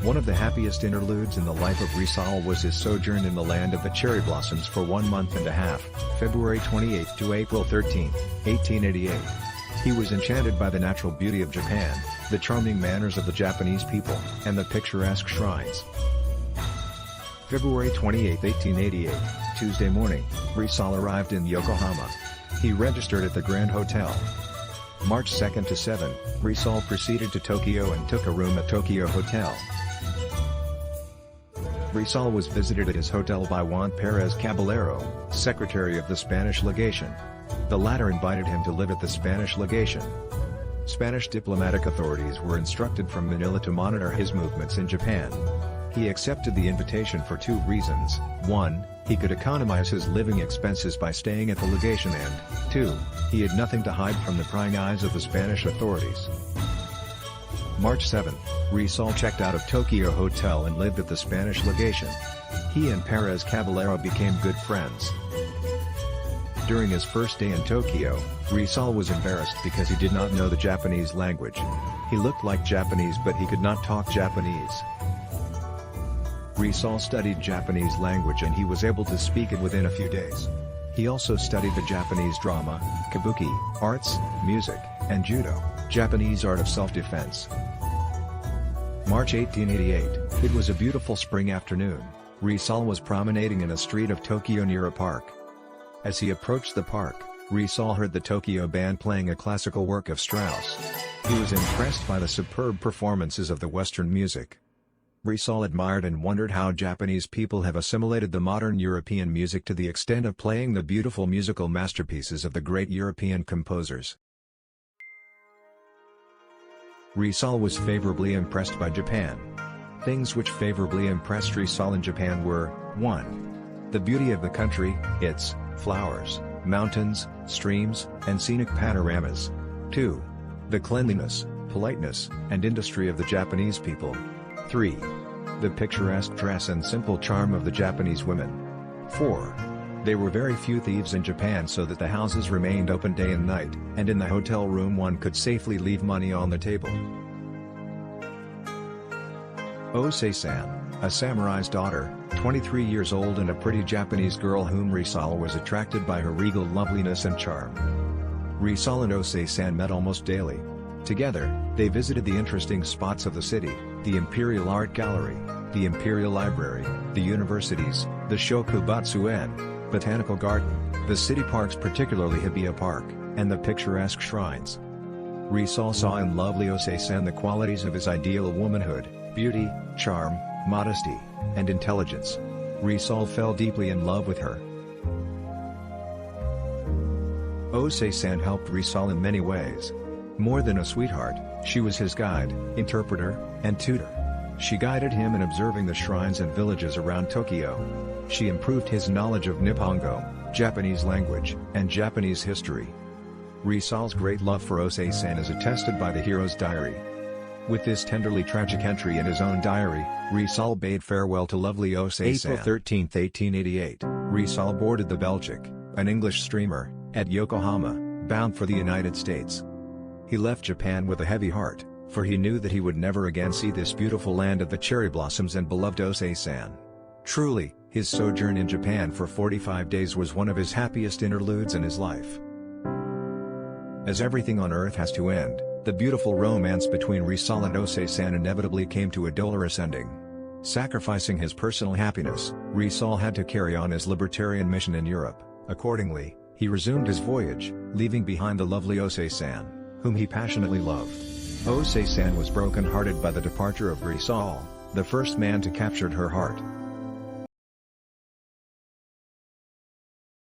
One of the happiest interludes in the life of Rizal was his sojourn in the land of the cherry blossoms for 1 month and a half, February 28 to April 13, 1888. He was enchanted by the natural beauty of Japan, the charming manners of the Japanese people, and the picturesque shrines. February 28, 1888, Tuesday morning, Rizal arrived in Yokohama. He registered at the Grand Hotel. March 2 to 7, Rizal proceeded to Tokyo and took a room at Tokyo Hotel. Rizal was visited at his hotel by Juan Pérez Caballero, secretary of the Spanish legation. The latter invited him to live at the Spanish legation. Spanish diplomatic authorities were instructed from Manila to monitor his movements in Japan. He accepted the invitation for 2 reasons: 1, he could economize his living expenses by staying at the legation, and 2, he had nothing to hide from the prying eyes of the Spanish authorities. March 7, Rizal checked out of Tokyo Hotel and lived at the Spanish legation. He and Pérez Caballero became good friends. During his first day in Tokyo, Rizal was embarrassed because he did not know the Japanese language. He looked like Japanese but he could not talk Japanese. Rizal studied Japanese language and he was able to speak it within a few days. He also studied the Japanese drama, kabuki, arts, music, and judo, Japanese art of self-defense. March 1888, it was a beautiful spring afternoon. Rizal was promenading in a street of Tokyo near a park. As he approached the park, Rizal heard the Tokyo band playing a classical work of Strauss. He was impressed by the superb performances of the Western music. Rizal admired and wondered how Japanese people have assimilated the modern European music to the extent of playing the beautiful musical masterpieces of the great European composers. Rizal was favorably impressed by Japan. Things which favorably impressed Rizal in Japan were: 1. The beauty of the country, its flowers, mountains, streams, and scenic panoramas. 2. The cleanliness, politeness, and industry of the Japanese people. 3. The picturesque dress and simple charm of the Japanese women. 4. There were very few thieves in Japan, so that the houses remained open day and night, and in the hotel room one could safely leave money on the table. Osei-san, a samurai's daughter, 23 years old and a pretty Japanese girl whom Rizal was attracted by her regal loveliness and charm. Rizal and Osei-san met almost daily. Together, they visited the interesting spots of the city, the Imperial Art Gallery, the Imperial Library, the universities, the Shokubatsuen, Botanical Garden, the city parks, particularly Hibiya Park, and the picturesque shrines. Rizal saw in lovely Osei-san the qualities of his ideal womanhood: beauty, charm, modesty, and intelligence. Rizal fell deeply in love with her. Osei-san helped Rizal in many ways. More than a sweetheart, she was his guide, interpreter, and tutor. She guided him in observing the shrines and villages around Tokyo. She improved his knowledge of Nippongo, Japanese language, and Japanese history. Rizal's great love for Osei-san is attested by the hero's diary. With this tenderly tragic entry in his own diary, Rizal bade farewell to lovely Osei-san. April 13, 1888, Rizal boarded the Belgic, an English steamer, at Yokohama, bound for the United States. He left Japan with a heavy heart, for he knew that he would never again see this beautiful land of the cherry blossoms and beloved Osei-san. Truly, his sojourn in Japan for 45 days was one of his happiest interludes in his life. As everything on earth has to end, the beautiful romance between Rizal and Osei-san inevitably came to a dolorous ending. Sacrificing his personal happiness, Rizal had to carry on his libertarian mission in Europe. Accordingly, he resumed his voyage, leaving behind the lovely Osei-san, whom he passionately loved. Osei-san was broken-hearted by the departure of Rizal, the first man to capture her heart.